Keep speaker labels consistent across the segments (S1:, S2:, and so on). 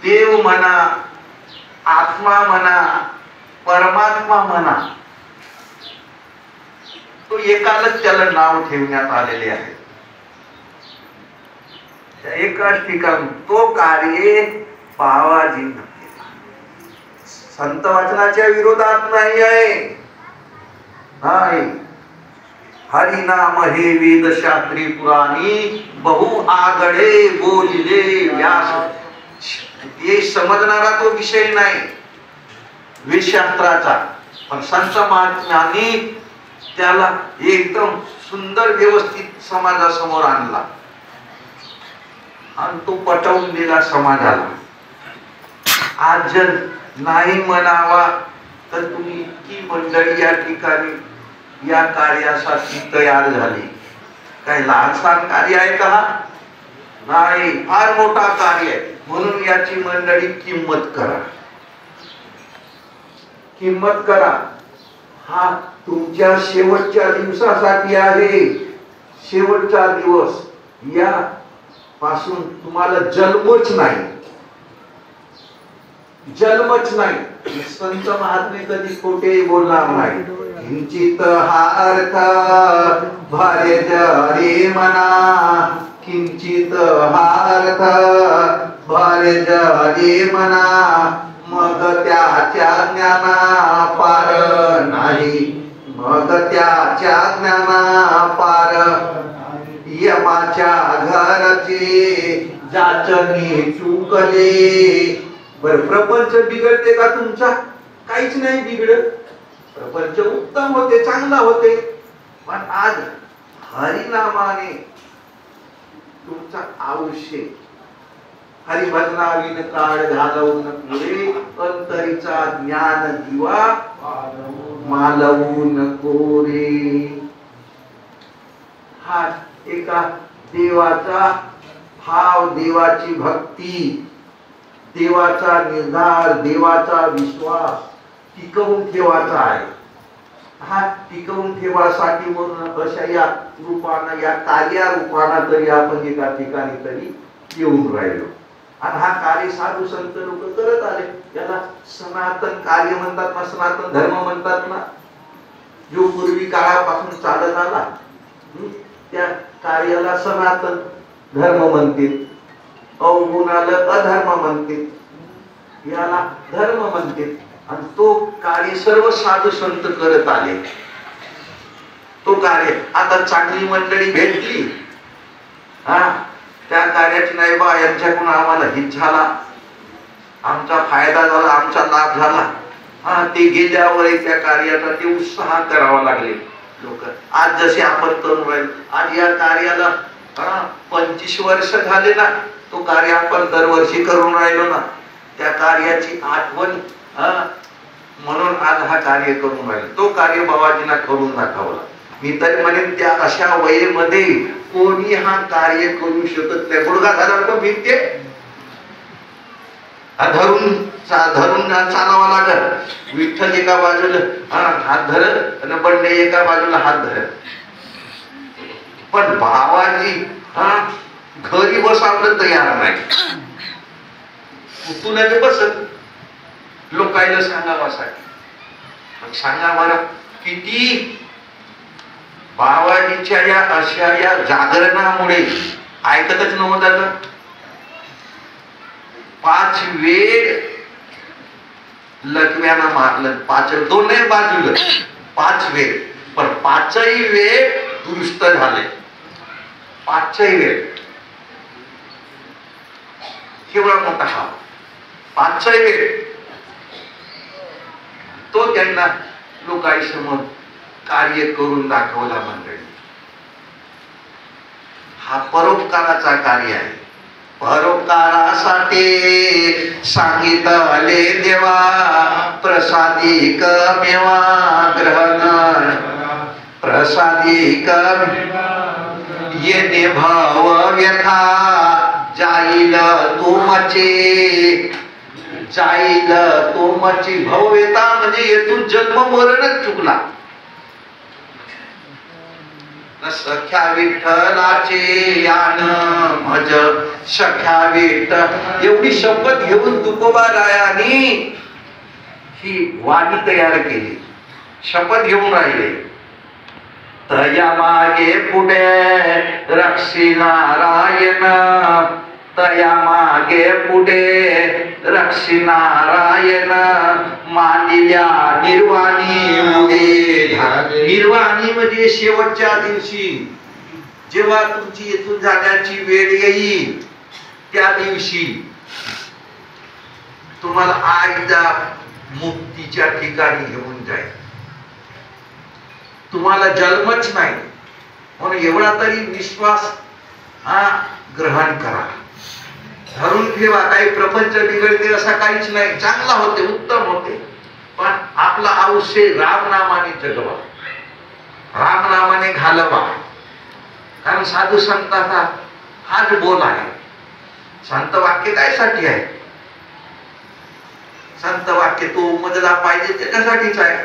S1: देव म्हणा, आत्मा म्हणा, परमात्मा म्हणा, तो एकालाच त्याला नाव ठेवण्यात आलेले आहे. एकाच ठिकाणी तो कार्य बाबाजींनी केला. संत वचनाच्या विरोधात नाही आहे. नाही. हरिनाम हे वेद शास्त्री पुराणी बहु आगळे बोलिले व्यास. ते समजणारा तो विषय नाही वेदशास्त्राचा, पण संत महात्म्यांनी त्याला एकदम सुंदर व्यवस्थित समाजासमोर आणला आणि तो पटवून दिला समाजाला. आज जर नाही म्हणावा तर तुम्ही इतकी मंडळी या ठिकाणी या कार्यासाठी तयार झाली. काही लहानसहान कार्य आहे का? नाही, फार मोठा कार्य आहे. म्हणून याची मंडळी किंमत करा, किंमत करा. हा तुमच्या शेवटच्या दिवसासाठी आहे. शेवटचा दिवस, या पासून तुम्हाला जन्मच नाही, जन्मच नाही. संत महात्मे कधी खोटे बोलणार नाही. किंचित हार्थ भारे जरी मना, किंचित हार्थ भारे जरी मना, मग त्याच्या ज्ञाना पार नाही, मग त्याच्या ज्ञाना पार. यमाच्या घरचे जाचनी चुकले. बर, प्रपंच बिघडते का तुमचा? काहीच नाही बिघडत. प्रपंच उत्तम होते, चांगला होते. पण आज हरिनामाने तुमचा आयुष्य हरिभजनाविन काळ घालवून पुढे अंतरीचा ज्ञान दिवा मालवू नको रे. हा एका देवाचा भाव, देवाची भक्ती, देवाचा निर्धार, देवाचा विश्वास टिकवून ठेवायचा आहे. हा टिकवून ठेवासाठी म्हणून अशा या रूपानं, या कार्या रूपानं तरी आपण एका ठिकाणी तरी येऊन राहिलो. आणि हा कार्य साधू संत लोक करत आले. याला सनातन कार्य म्हणतात ना, सनातन धर्म म्हणतात ना. जो पूर्वी काळापासून चालत आला त्या कार्याला सनातन धर्म म्हणतील. अवगुणाला अधर्म म्हणतील, याला धर्म म्हणतील. आणि तो कार्य सर्व साधू संत करत आले. तो कार्य आता चांगली मंडळी भेटली, हा त्या कार्याची नाही बा, यांच्याकडून आम्हाला हित झाला, आमचा फायदा झाला, आमचा लाभ झाला. हा ते गेल्यावर त्या कार्याचा ते उत्साह करावा लागले लोक. आज जसे आपण करून राहिलो, आज या कार्याला 25 वर्ष झाले ना. तो कार्य आपण दरवर्षी करून राहिलो ना. त्या कार्याची आठवण म्हणून आज हा कार्य करून राहिलो. तो कार्य बाबाजींना करून दाखवला. मी तरी म्हणेन त्या अशा वयेमध्ये कोणी हा कार्य करू शकत नाही. गुडघा झाला तर भिंते धरून चालावा लागत. विठ्ठल एका बाजूला हात धरत आणि बंडे एका बाजूला हात धरत. पण बाबाजी घरी बसावलं तयार नाही. तुला ते बसत लोकायला सांगावासाठी. सांगा बरं, किती बाबाजीच्या या अशा या जागरणामुळे ऐकतच नव्हतं. 5 वेळ लकव्यानं मारलं. 5 दोन्ही बाजूला 5 वेळ, पण 5ही वेळ दुरुस्त झाले. 5ही वेळ केवढा मोठा हा 5ही वेळ. तो त्यांना लोकांसमोर कार्य करून दाखवला. मंडळी, हा परोपकाराचा कार्य आहे. परोपकारासाठी सांगितले देवा, प्रसादिक मेवा ग्रहण, प्रसादिक ये भाव व्यथा जाईल तुमचे, जाईल तुमची भवव्यथा. म्हणजे येथून जन्म मरणच चुकला. सख्या विठ्ठलाचे यान भज सख्या विठ्ठल, एवढी शपथ घेऊन तुकोबारायांनी ही वाणी तयार केली. शपथ घेऊन राहिले. तया मागे पुढे रक्षी नारायण, तया मागे पुढे रक्षी नारायण, मानिल्या निर्वाणी उडे. निर्वाणी म्हणजे शेवटच्या दिवशी जेव्हा तुमची येथून जाण्याची वेळ येईल त्या दिवशी तुम्हाला आईच्या मुक्तीच्या ठिकाणी घेऊन जाईल. तुम्हाला जन्मच नाही म्हणून एवढा तरी विश्वास ग्रहण करा, धरून ठेवा. काही प्रपंच बिघडते असा काहीच नाही, चांगला होते, उत्तम होते. पण आपलं आयुष्य रामनामाने जगवा, रामनामाने घालवा. कारण साधू संतांचा हाच बोल आहे. संत वाक्य कायसाठी आहे? संत वाक्य तो उमजला पाहिजे त्याच्यासाठीच आहे.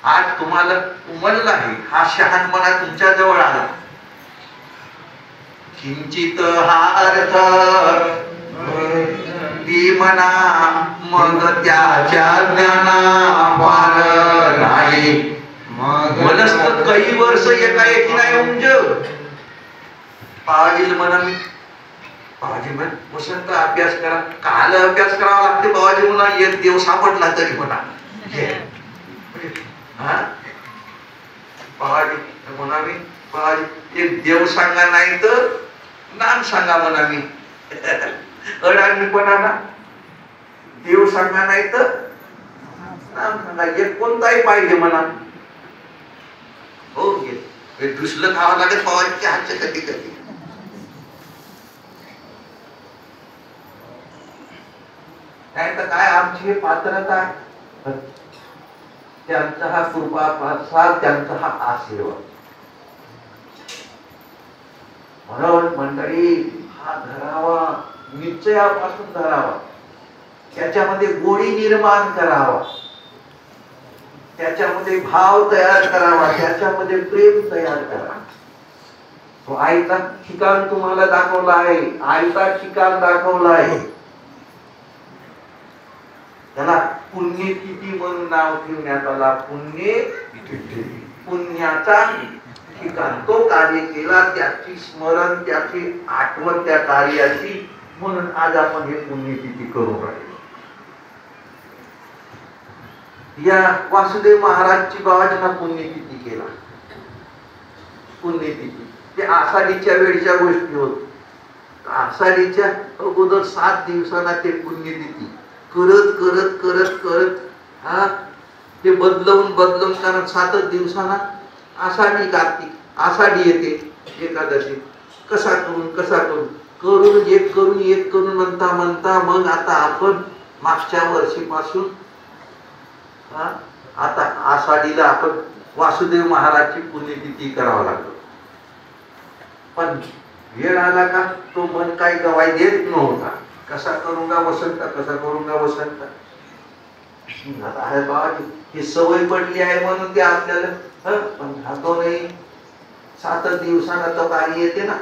S1: आज तुम्हाला उमजला आहे, हा शहाणपणा तुमच्या जवळ आला. किंचित हा अर्थ ती म्हणा, मग त्याच्या ज्ञाना पार नाही. मनस्तर काही वर्ष एकाएकी नाही उमज. बाबाजी म्हणा, मी बाबाजी म्हण वसंत अभ्यास करा. काल अभ्यास करावा लागते. बाबाजी म्हणा एक देव सापडला तरी म्हणा. बाबाजी म्हणावी, बाबाजी एक देव सांगा नाही तर नाम सांगा म्हणावी. अडाणीपणा ना, देव सांगा नाही तर नाम सांगा. एक कोणताही पाहिजे म्हणा. हो घे दुसरं खावं लागत बाबाजीच्या हातच्या कधी कधी. नाही तर काय आमची हे पात्रता आहे, त्यांचा हा कृपा प्रसाद, त्यांचा हा आशीर्वाद. म्हणून मंडळी हा धरावा, निश्चयापासून धरावा, त्याच्यामध्ये गोडी निर्माण करावा, त्याच्यामध्ये भाव तयार करावा, त्याच्यामध्ये प्रेम तयार करावा. तो आईचा ठिकाण तुम्हाला दाखवला आहे, आईचा ठिकाण दाखवला आहे. त्याला पुण्यतिथी म्हणून नाव ठेवण्यात आला. पुण्यतिथी, पुण्याचा ठिकाण. तो कार्य केला, त्याची स्मरण, त्याची आठवण त्या कार्याची, म्हणून आज आपण हे पुण्यतिथी करून राहिलो. या वासुदेव महाराजची बाबाजींना पुण्यतिथी केला. पुण्यतिथी ते आषाढीच्या वेळच्या गोष्टी होत. आषाढीच्या अगोदर 7 दिवसांना ते पुण्यतिथी करत करत करत करत ते बदलवून कारण 7 दिवसांना आषाढी कार्तिक आषाढी येते एकादशी. कसा करून एक करून म्हणता मग आता आपण मागच्या वर्षीपासून आता आषाढीला आपण वासुदेव महाराजची पुण्यतिथी करावं लागलो. पण वेळ आला का तो मन काही गवाई देत नव्हता. कसा करूंगा वसंत, कसा करूंगा वसंत. बाबाजी ही सवय पडली आहे म्हणून ते आपल्याला पण राहतो नाही. 7 दिवसांना तर कार्य येते ना,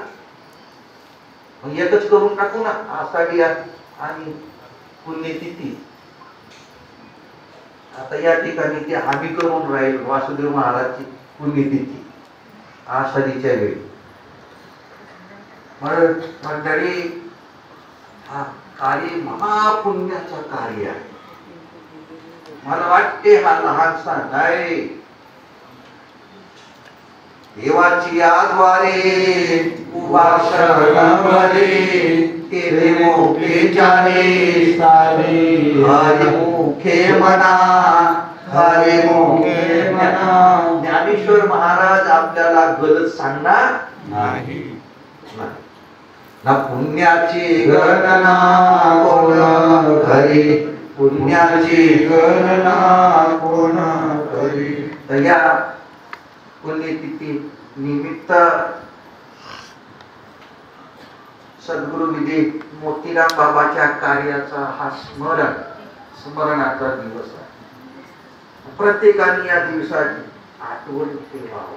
S1: मग एकच करून टाकू ना आषाढी आणि पुण्यतिथी. आता या ठिकाणी ते आम्ही करून राहील वासुदेव महाराजची पुण्यतिथी आषाढीच्या वेळी. म्हणून मंडळी हा कार्य महापुण्याचं कार्य आहे. मला वाटते हा लहानसा आहे. देवाची आद्वारे उभा शरणामध्ये तेरे मोठे जाणे सारे. हरी मुखे म्हणा, हरी मुखे म्हणा. ज्ञानेश्वर महाराज आपल्याला गलत सांगणार नाही. ना पुण्याची गणना कोण करी, पुण्याची गणना कोण करी. तर या पुण्यतिथी निमित्त सद्गुरु विधी मोतीराम बाबाच्या कार्याचा हा स्मरणाचा दिवस आहे. प्रत्येकाने या दिवसाची आठवण ठेवावं.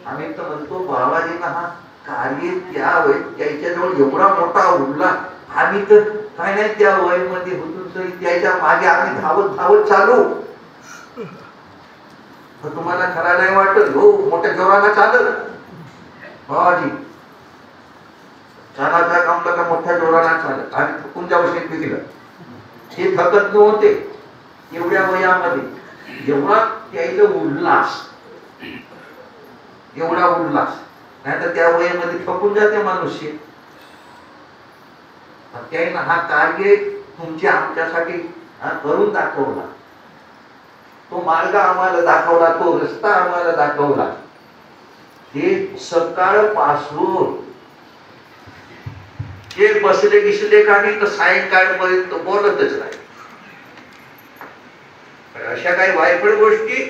S1: आम्ही तर म्हणतो बाबाजींना हा कार्य त्या वय त्याच्याजवळ एवढा मोठा उरला, आम्ही तर काय नाही त्या वयमध्ये होतो तरी त्याच्या मागे आम्ही धावत धावत चालू. तुम्हाला खरा नाही वाटत हो मोठ्या जोराला चालत बाबाजी चालाचा काम का मोठ्या जोराला चालत आणि थकून जाऊ शकते तिला हे थकत नव्हते एवढ्या वयामध्ये. एवढा त्याला उल्हास, एवढा उल्हास, नाही तर त्या वयामध्ये थकून जाते मनुष्य. त्याने हा कार्य तुमच्या आमच्यासाठी करून दाखवला, तो मार्ग आम्हाला दाखवला, तो रस्ता आम्हाला दाखवला. हे सकाळपासून हे बसले गिसले का नाही तर सायंकाळपर्यंत बोलतच नाही. अशा काही वायफळ गोष्टी